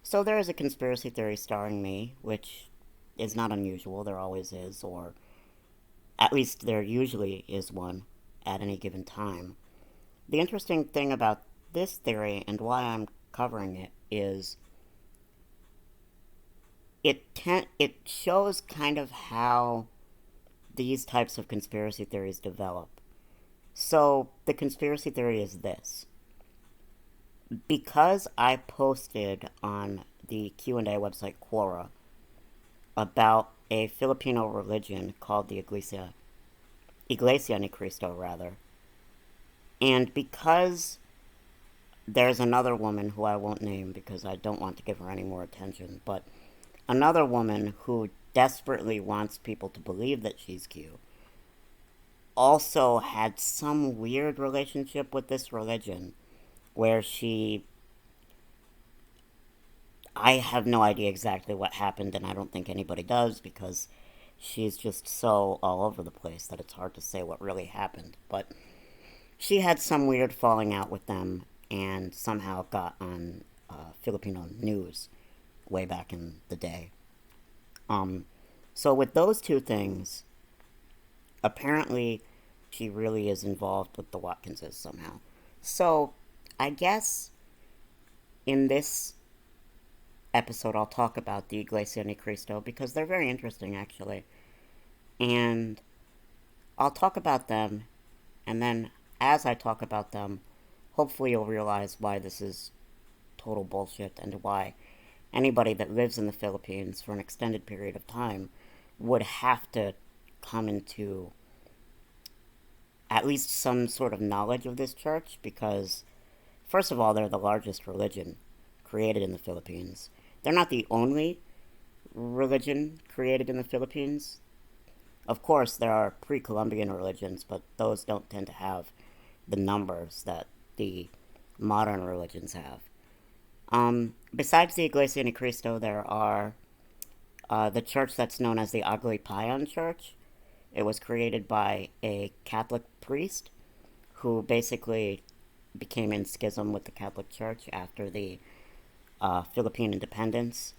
So there is a conspiracy theory starring me, which is not unusual. There always is, or at least there usually is one at any given time. The interesting thing about this theory and why I'm covering it is it shows kind of how these types of conspiracy theories develop. So the conspiracy theory is this: because I posted on the Q&A website Quora about a Filipino religion called the Iglesia ni Cristo, rather, and because there's another woman who I won't name because I don't want to give her any more attention, but another woman who desperately wants people to believe that she's Q also had some weird relationship with this religion where I have no idea exactly what happened, and I don't think anybody does because she's just so all over the place that it's hard to say what really happened. But she had some weird falling out with them and somehow got on Filipino news way back in the day. So with those two things, apparently she really is involved with the Watkinses somehow. So I guess in this episode I'll talk about the Iglesia ni Cristo because they're very interesting actually. And I'll talk about them, and then as I talk about them, hopefully you'll realize why this is total bullshit and why anybody that lives in the Philippines for an extended period of time would have to come into at least some sort of knowledge of this church because, first of all, they're the largest religion created in the Philippines. They're not the only religion created in the Philippines. Of course, there are pre-Columbian religions, but those don't tend to have the numbers that the modern religions have. Besides the Iglesia ni Cristo, there are the church that's known as the Aglipayan Church. It was created by a Catholic priest who basically became in schism with the Catholic Church after the Philippine independence.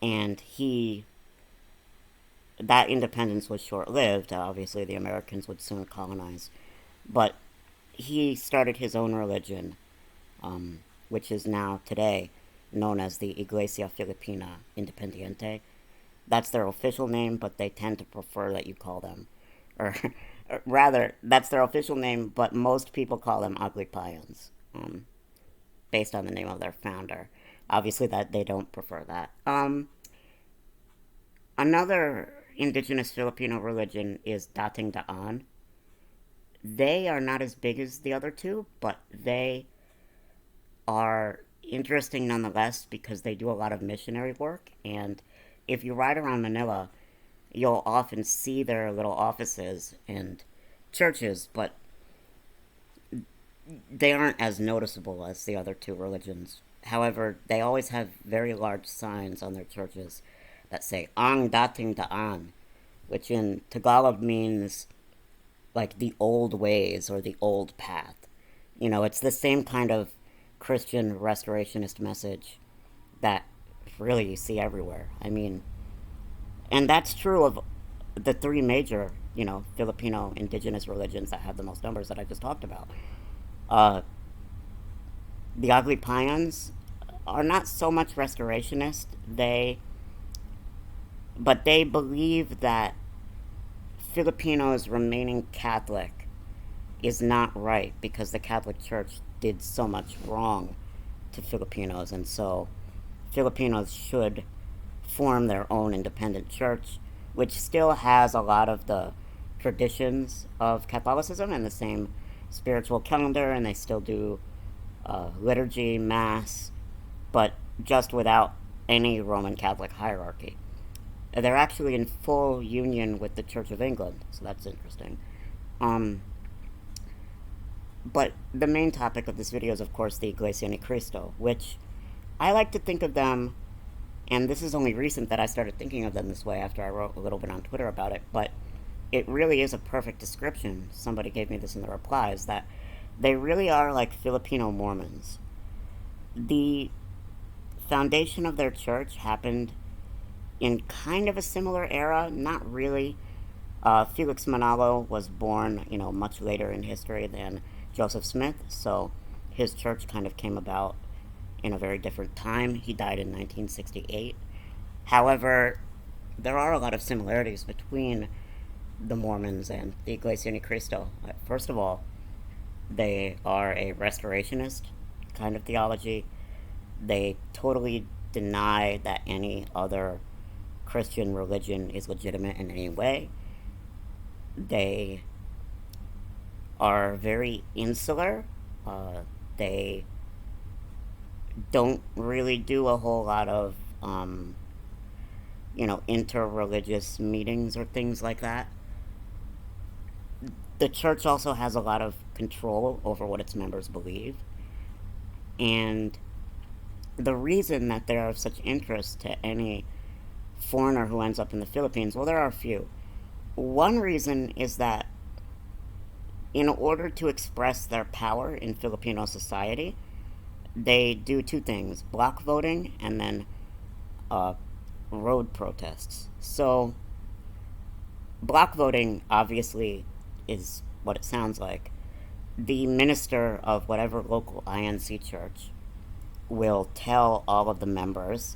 And that independence was short-lived. Obviously, the Americans would soon colonize. But he started his own religion, which is now today known as the Iglesia Filipina Independiente. That's their official name, but they tend to prefer that you call them, or rather, that's their official name, but most people call them Aglipayans, based on the name of their founder. Obviously, that they don't prefer that. Another indigenous Filipino religion is Dating Daan. They are not as big as the other two, but they are interesting nonetheless because they do a lot of missionary work. And if you ride around Manila, you'll often see their little offices and churches, but they aren't as noticeable as the other two religions. However, they always have very large signs on their churches that say Ang Dating Daan, which in Tagalog means like the old ways or the old path. You know, it's the same kind of Christian restorationist message that really you see everywhere. I mean, and that's true of the three major, Filipino indigenous religions that have the most numbers that I just talked about. Uh, the Aglipayans are not so much restorationist. But they believe that Filipinos remaining Catholic is not right because the Catholic Church did so much wrong to Filipinos, and so Filipinos should form their own independent church, which still has a lot of the traditions of Catholicism and the same spiritual calendar, and they still do liturgy, mass, but just without any Roman Catholic hierarchy. They're actually in full union with the Church of England, so that's interesting. But the main topic of this video is, of course, the Iglesia ni Cristo, which I like to think of them, and this is only recent that I started thinking of them this way after I wrote a little bit on Twitter about it, but it really is a perfect description. Somebody gave me this in the replies, that they really are like Filipino Mormons. The foundation of their church happened in kind of a similar era, not really. Felix Manalo was born, much later in history than Joseph Smith, so his church kind of came about in a very different time. He died in 1968. However, there are a lot of similarities between the Mormons and the Iglesia Ni Cristo. First of all, they are a restorationist kind of theology. They totally deny that any other Christian religion is legitimate in any way. They are very insular. They don't really do a whole lot of, inter-religious meetings or things like that. The church also has a lot of control over what its members believe. And the reason that they're of such interest to any foreigner who ends up in the Philippines, well, there are a few. One reason is that in order to express their power in Filipino society, they do two things: block voting and then road protests. So, block voting obviously is what it sounds like. The minister of whatever local INC church will tell all of the members,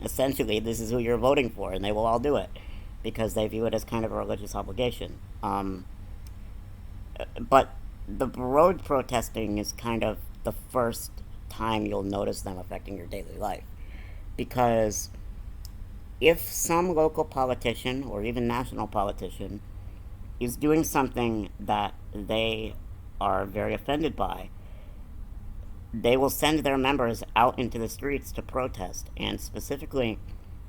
essentially, this is who you're voting for, and they will all do it because they view it as kind of a religious obligation. But the road protesting is kind of the first time you'll notice them affecting your daily life. Because if some local politician or even national politician is doing something that they are very offended by, they will send their members out into the streets to protest, and specifically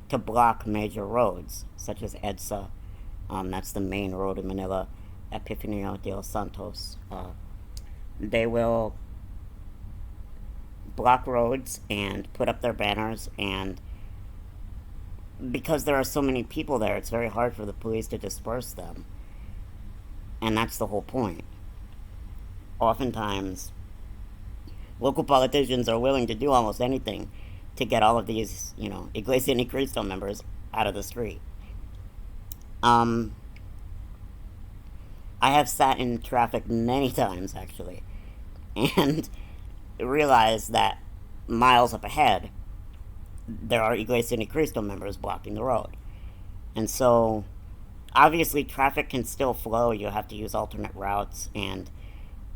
to block major roads, such as EDSA. That's the main road in Manila, Epifanio de los Santos. They will block roads and put up their banners, and because there are so many people there, it's very hard for the police to disperse them. And that's the whole point. Oftentimes, local politicians are willing to do almost anything to get all of these, Iglesia Ni Cristo members out of the street. I have sat in traffic many times, actually, and realized that miles up ahead, there are Iglesia Ni Cristo members blocking the road. And so, obviously, traffic can still flow. You have to use alternate routes, and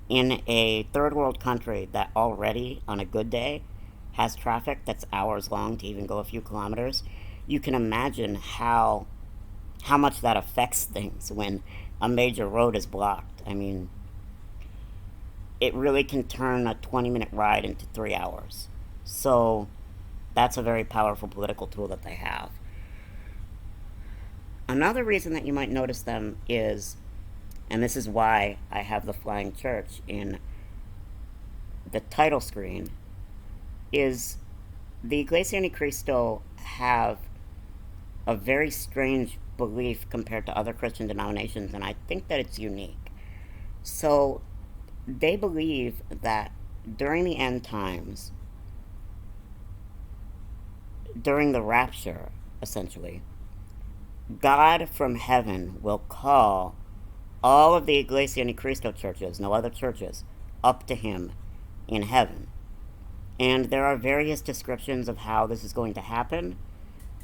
in a third world country that already, on a good day, has traffic that's hours long to even go a few kilometers, you can imagine how much that affects things when a major road is blocked. I mean, it really can turn a 20-minute ride into 3 hours. So that's a very powerful political tool that they have. Another reason that you might notice them is, and this is why I have the flying church in the title screen, is the Iglesia Ni Cristo have a very strange belief compared to other Christian denominations, and I think that it's unique. So, they believe that during the end times, during the rapture, essentially, God from heaven will call all of the Iglesia Ni Cristo churches, no other churches, up to him in heaven. And there are various descriptions of how this is going to happen.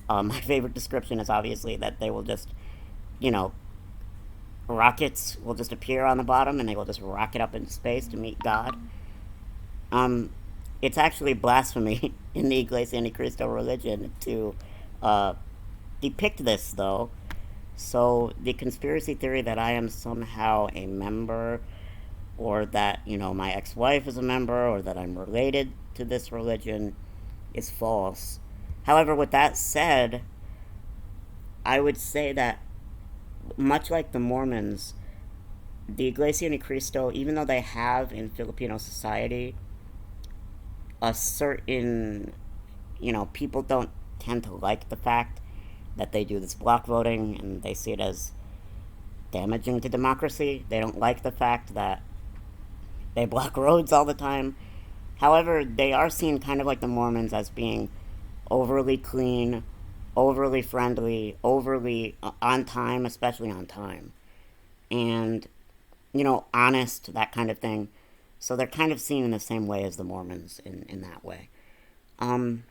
My favorite description is obviously that they will just, rockets will just appear on the bottom and they will just rocket up into space to meet God. It's actually blasphemy in the Iglesia Ni Cristo religion to depict this, though. So the conspiracy theory that I am somehow a member, or that, my ex-wife is a member, or that I'm related to this religion is false. However, with that said, I would say that, much like the Mormons, the Iglesia Ni Cristo, even though they have in Filipino society a certain, people don't tend to like the fact that they do this block voting, and they see it as damaging to democracy. They don't like the fact that they block roads all the time. However, they are seen kind of like the Mormons as being overly clean, overly friendly, overly on time, especially on time, and, honest, that kind of thing. So they're kind of seen in the same way as the Mormons in that way. Um,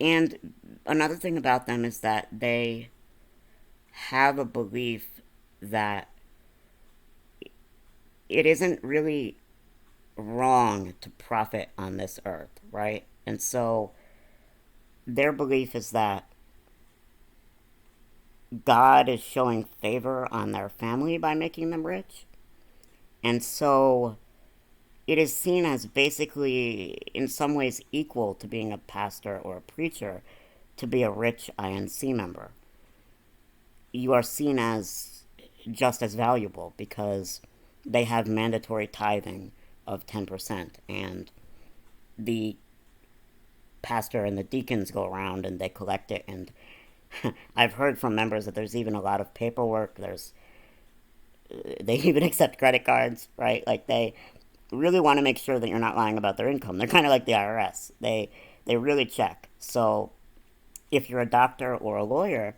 and another thing about them is that they have a belief that it isn't really wrong to profit on this earth, right? And so their belief is that God is showing favor on their family by making them rich. And so it is seen as basically, in some ways, equal to being a pastor or a preacher to be a rich INC member. You are seen as just as valuable because they have mandatory tithing of 10%, and the pastor and the deacons go around and they collect it. And I've heard from members that there's even a lot of paperwork. They even accept credit cards, right? Like, they really want to make sure that you're not lying about their income. They're kind of like the IRS. They really check. So if you're a doctor or a lawyer,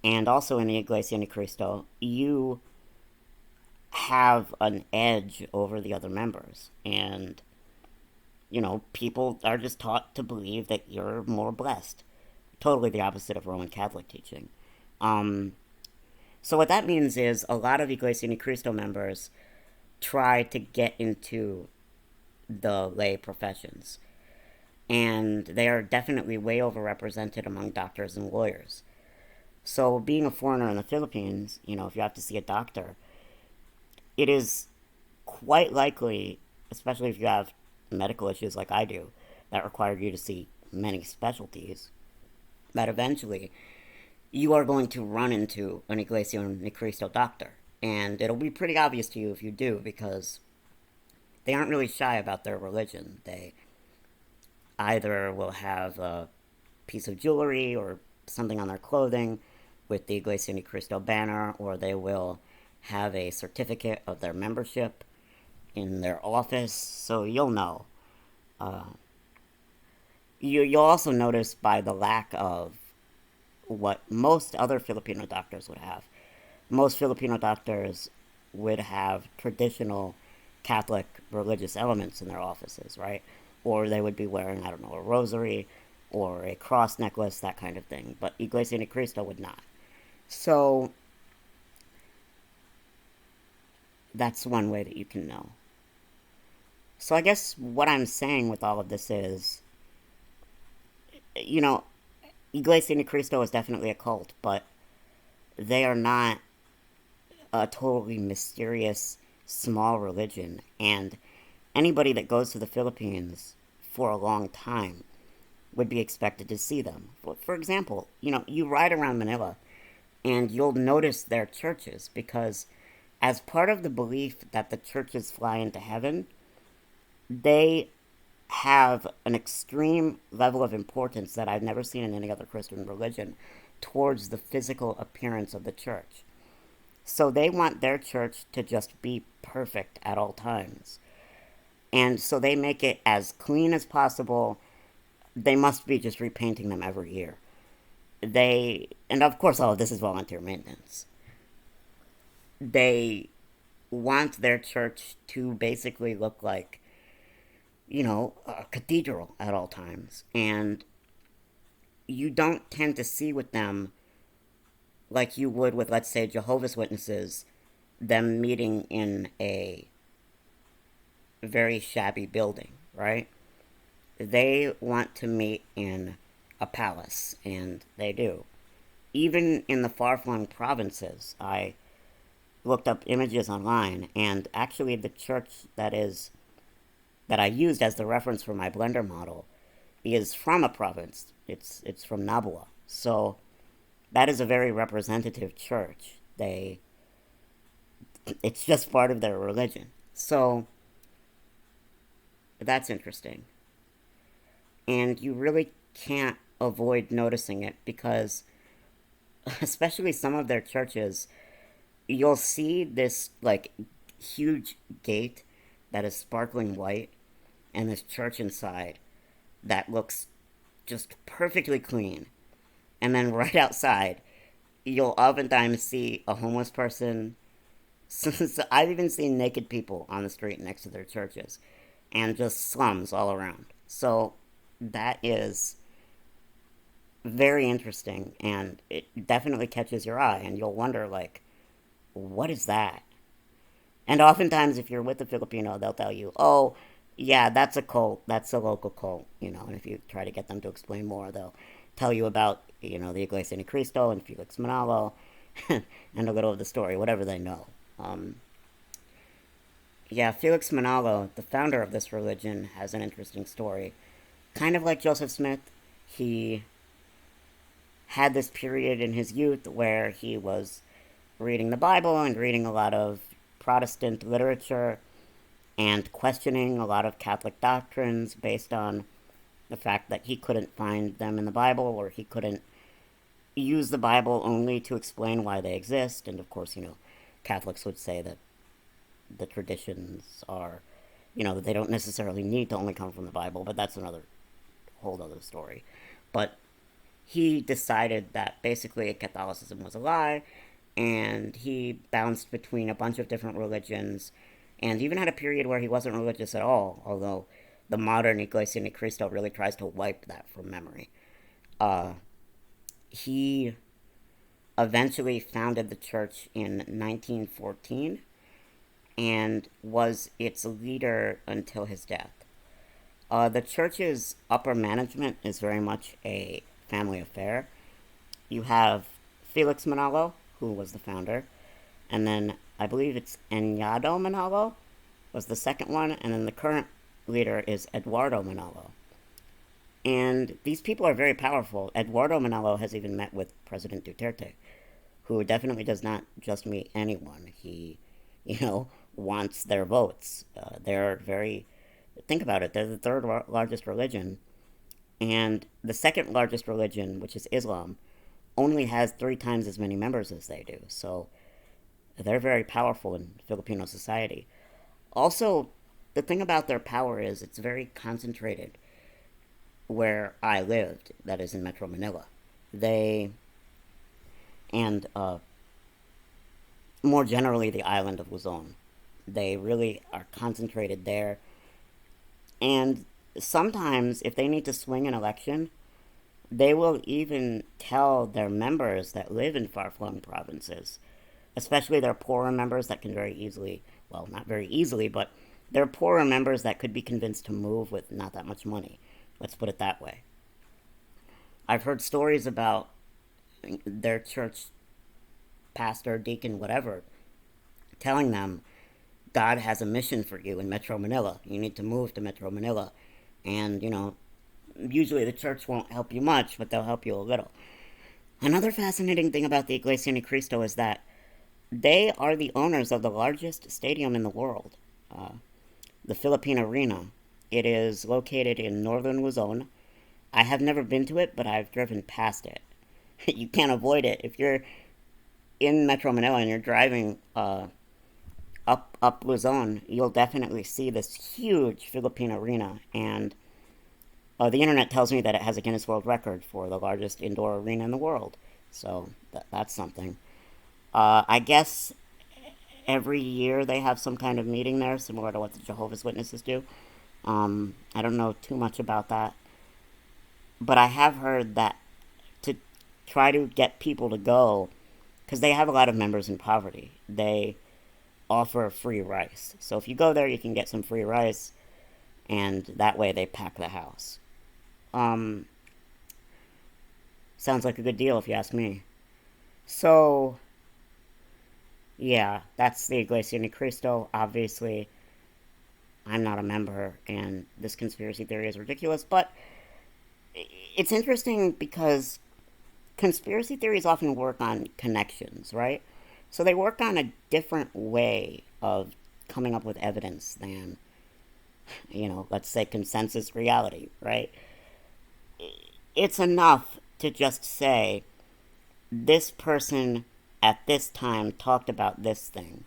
and also in the Iglesia ni Cristo, you have an edge over the other members. And, people are just taught to believe that you're more blessed. Totally the opposite of Roman Catholic teaching. So what that means is a lot of Iglesia ni Cristo members try to get into the lay professions. And they are definitely way overrepresented among doctors and lawyers. So being a foreigner in the Philippines, if you have to see a doctor, it is quite likely, especially if you have medical issues like I do, that require you to see many specialties, that eventually you are going to run into an Iglesia ni Cristo doctor. And it'll be pretty obvious to you if you do, because they aren't really shy about their religion. They either will have a piece of jewelry or something on their clothing with the Iglesia ni Cristo banner, or they will have a certificate of their membership in their office, so you'll know. You'll also notice by the lack of what most other Filipino doctors would have. Most Filipino doctors would have traditional Catholic religious elements in their offices, right? Or they would be wearing, I don't know, a rosary or a cross necklace, that kind of thing. But Iglesia ni Cristo would not. So that's one way that you can know. So I guess what I'm saying with all of this is, Iglesia ni Cristo is definitely a cult, but they are not a totally mysterious small religion. And anybody that goes to the Philippines for a long time would be expected to see them. For example, you ride around Manila and you'll notice their churches, because as part of the belief that the churches fly into heaven, they have an extreme level of importance that I've never seen in any other Christian religion towards the physical appearance of the church. So they want their church to just be perfect at all times. And so they make it as clean as possible. They must be just repainting them every year. And of course all of this is volunteer maintenance. They want their church to basically look like, a cathedral at all times. And you don't tend to see with them, like you would with, let's say, Jehovah's Witnesses, them meeting in a very shabby building, right? They want to meet in a palace, and they do. Even in the far-flung provinces, I looked up images online, and actually the church that I used as the reference for my Blender model is from a province. It's from Nabua. So that is a very representative church. It's just part of their religion. So that's interesting. And you really can't avoid noticing it, because especially some of their churches, you'll see this huge gate that is sparkling white and this church inside. that looks just perfectly clean. And then right outside, you'll oftentimes see a homeless person. So I've even seen naked people on the street next to their churches, and just slums all around. So that is very interesting, and it definitely catches your eye, and you'll wonder, like, what is that? And oftentimes, if you're with a Filipino, they'll tell you, oh, yeah, that's a cult, that's a local cult, and if you try to get them to explain more, they'll tell you about, the Iglesia ni Cristo and Felix Manalo and a little of the story, whatever they know. Um, yeah, Felix Manalo, the founder of this religion, has an interesting story. Kind of like Joseph Smith, he had this period in his youth where he was reading the Bible and reading a lot of Protestant literature and questioning a lot of Catholic doctrines based on the fact that he couldn't find them in the Bible, or he couldn't use the Bible only to explain why they exist. And of course, Catholics would say that the traditions are, that they don't necessarily need to only come from the Bible, but that's another whole other story. But he decided that basically Catholicism was a lie, and he bounced between a bunch of different religions, and even had a period where he wasn't religious at all, although the modern Iglesia ni Cristo really tries to wipe that from memory. He eventually founded the church in 1914 and was its leader until his death. The church's upper management is very much a family affair. You have Felix Manalo, who was the founder, and then I believe it's Enyado Manalo was the second one, and then the current leader is Eduardo Manalo. And these people are very powerful. Eduardo Manalo has even met with President Duterte, who definitely does not just meet anyone. He, wants their votes. They're very, think about it, they're the third largest religion, and the second largest religion, which is Islam, only has 3 times as many members as they do. So they're very powerful in Filipino society. Also, the thing about their power is it's very concentrated where I lived, that is in Metro Manila. And more generally the island of Luzon. They really are concentrated there. And sometimes, if they need to swing an election, they will even tell their members that live in far-flung provinces, especially their poorer members that can very easily, well, not very easily, but they're poorer members that could be convinced to move with not that much money. Let's put it that way. I've heard stories about their church pastor, deacon, whatever, telling them, God has a mission for you in Metro Manila. You need to move to Metro Manila. And, usually the church won't help you much, but they'll help you a little. Another fascinating thing about the Iglesia ni Cristo is that they are the owners of the largest stadium in the world, the Philippine Arena. It is located in northern Luzon. I have never been to it, but I've driven past it. You can't avoid it. If you're in Metro Manila and you're driving up Luzon, you'll definitely see this huge Philippine Arena. And the internet tells me that it has a Guinness World Record for the largest indoor arena in the world. So that's something. I guess every year they have some kind of meeting there, similar to what the Jehovah's Witnesses do. I don't know too much about that. But I have heard that to try to get people to go, because they have a lot of members in poverty, they offer free rice. So if you go there, you can get some free rice, and that way they pack the house. Sounds like a good deal if you ask me. So, yeah, that's the Iglesia ni Cristo. Obviously, I'm not a member, and this conspiracy theory is ridiculous, but it's interesting because conspiracy theories often work on connections, right? So they work on a different way of coming up with evidence than, let's say consensus reality, right? It's enough to just say, this person at this time talked about this thing.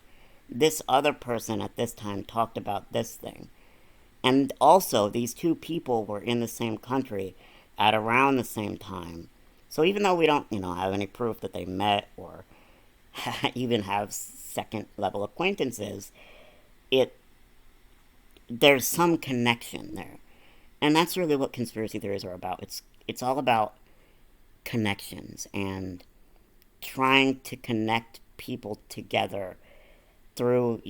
This other person at this time talked about this thing. And also, these two people were in the same country at around the same time. So even though we don't, have any proof that they met or even have second level acquaintances, it there's some connection there. And that's really what conspiracy theories are about. It's all about connections and trying to connect people together through,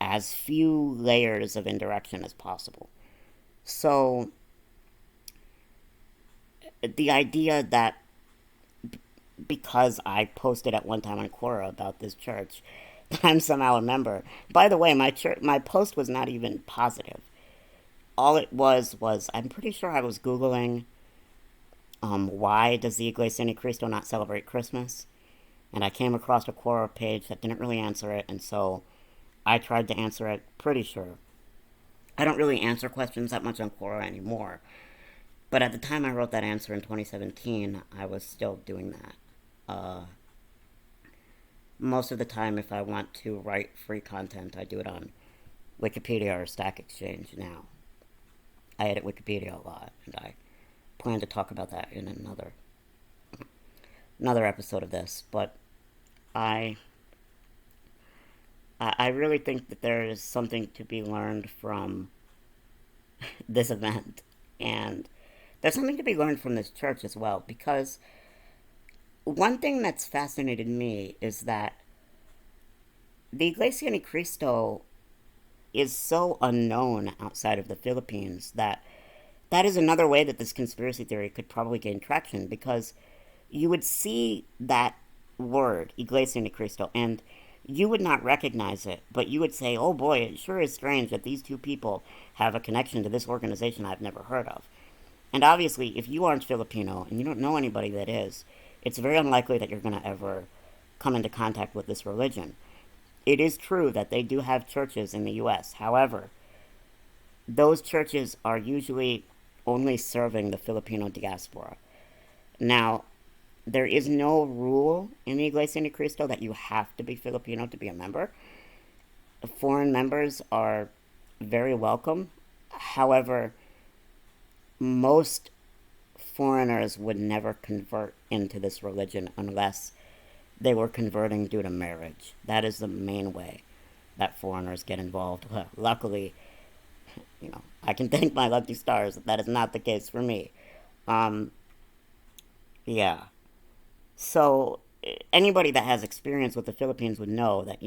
as few layers of indirection as possible. So the idea that because I posted at one time on Quora about this church, that I'm somehow a member. By the way, my post was not even positive. All it was I'm pretty sure I was Googling why does the Iglesia ni Cristo not celebrate Christmas? And I came across a Quora page that didn't really answer it, and so I tried to answer it. Pretty sure. I don't really answer questions that much on Quora anymore. But at the time I wrote that answer in 2017, I was still doing that. Most of the time, if I want to write free content, I do it on Wikipedia or Stack Exchange now. I edit Wikipedia a lot, and I plan to talk about that in another episode of this. But I really think that there is something to be learned from this event, and there's something to be learned from this church as well, because one thing that's fascinated me is that the Iglesia ni Cristo is so unknown outside of the Philippines that is another way that this conspiracy theory could probably gain traction, because you would see that word, Iglesia ni Cristo, and you would not recognize it, but you would say, oh boy, it sure is strange that these two people have a connection to this organization I've never heard of. And obviously, if you aren't Filipino and you don't know anybody that is, it's very unlikely that you're going to ever come into contact with this religion. It is true that they do have churches in the U.S. However, those churches are usually only serving the Filipino diaspora. Now, there is no rule in the Iglesia ni Cristo that you have to be Filipino to be a member. Foreign members are very welcome. However, most foreigners would never convert into this religion unless they were converting due to marriage. That is the main way that foreigners get involved. Well, luckily, I can thank my lucky stars that is not the case for me. Yeah. So anybody that has experience with the Philippines would know that,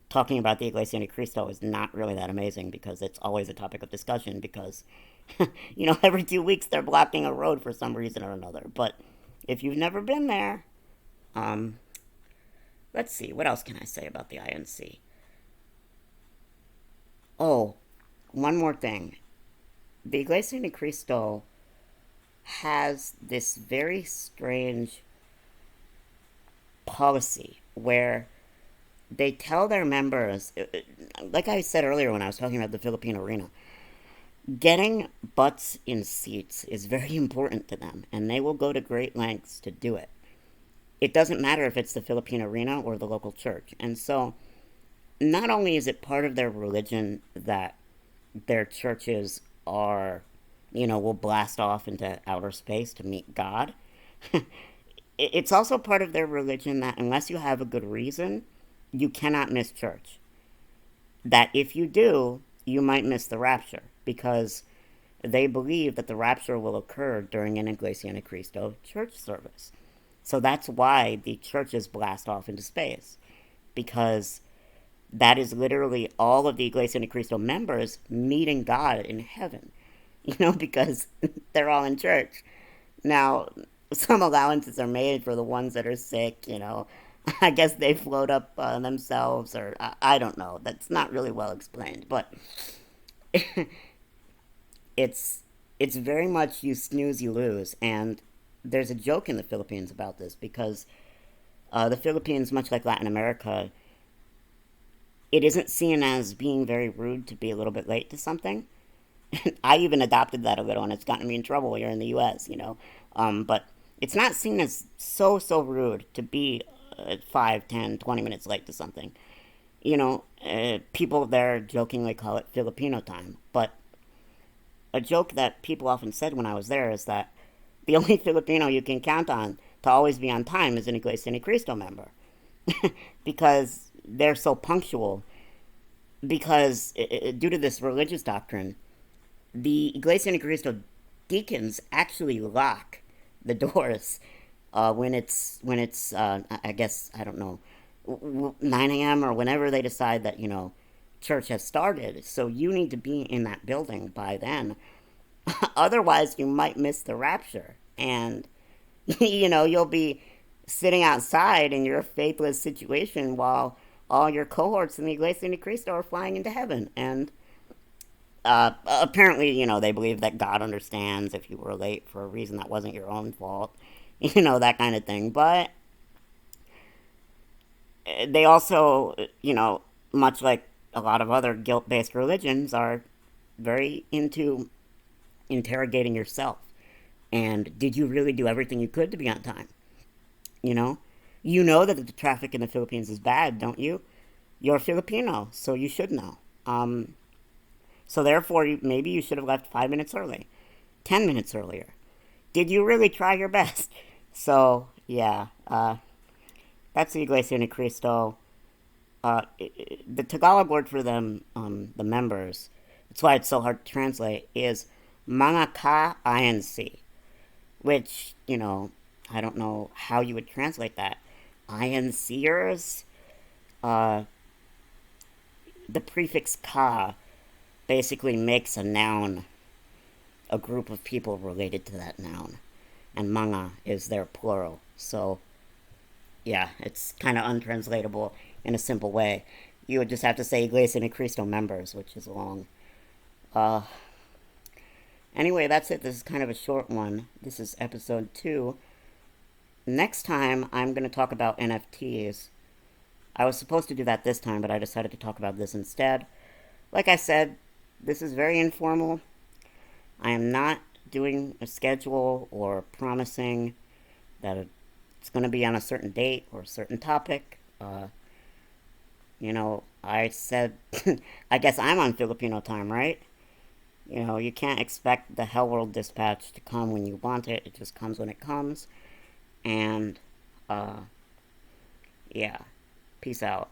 talking about the Iglesia ni Cristo is not really that amazing, because it's always a topic of discussion, because, every 2 weeks they're blocking a road for some reason or another. But if you've never been there, let's see, what else can I say about the INC? Oh, one more thing. The Iglesia ni Cristo has this very strange policy where they tell their members, like I said earlier when I was talking about the Philippine arena, getting butts in seats is very important to them, and they will go to great lengths to do it. It doesn't matter if it's the Philippine arena or the local church. And so, not only is it part of their religion that their churches are, will blast off into outer space to meet God, it's also part of their religion that unless you have a good reason, you cannot miss church. That if you do, you might miss the rapture, because they believe that the rapture will occur during an Iglesia ni Cristo church service. So that's why the churches blast off into space, because that is literally all of the Iglesia ni Cristo members meeting God in heaven, because they're all in church. Now, some allowances are made for the ones that are sick, I guess they float up themselves, or I don't know. That's not really well explained, but it's very much you snooze, you lose. And there's a joke in the Philippines about this, because the Philippines, much like Latin America, it isn't seen as being very rude to be a little bit late to something. I even adopted that a little, and it's gotten me in trouble here in the U.S., But it's not seen as so rude to be 5, 10, 20 minutes late to something. People there jokingly call it Filipino time. But a joke that people often said when I was there is that the only Filipino you can count on to always be on time is an Iglesia ni Cristo member. Because they're so punctual. Because due to this religious doctrine, the Iglesia ni Cristo deacons actually lock the doors when it's I guess I don't know 9 a.m. or whenever they decide that church has started. So you need to be in that building by then. Otherwise, you might miss the rapture, and you'll be sitting outside in your faithless situation while all your cohorts in the Iglesia ni Cristo are flying into heaven. And apparently, they believe that God understands if you were late for a reason that wasn't your own fault, that kind of thing. But they also, much like a lot of other guilt based religions, are very into interrogating yourself. And did you really do everything you could to be on time? You know? You know that the traffic in the Philippines is bad, don't you? You're Filipino, so you should know. So therefore, maybe you should have left 5 minutes early, 10 minutes earlier. Did you really try your best? So yeah, that's the Iglesia ni Cristo. The Tagalog word for them, the members, that's why it's so hard to translate, is mga ka-INC, which, I don't know how you would translate that. INCers? Uh, the prefix ka basically makes a noun, a group of people related to that noun. And mga is their plural. So, yeah, it's kind of untranslatable in a simple way. You would just have to say Iglesia ni Cristo members, which is long. Uh, anyway, that's it. This is kind of a short one. This is episode 2. Next time, I'm going to talk about NFTs. I was supposed to do that this time, but I decided to talk about this instead. Like I said, this is very informal. I am not doing a schedule or promising that it's going to be on a certain date or a certain topic. I said, I guess I'm on Filipino time, right? You can't expect the Hellworld Dispatch to come when you want it. It just comes when it comes. And, yeah. Peace out.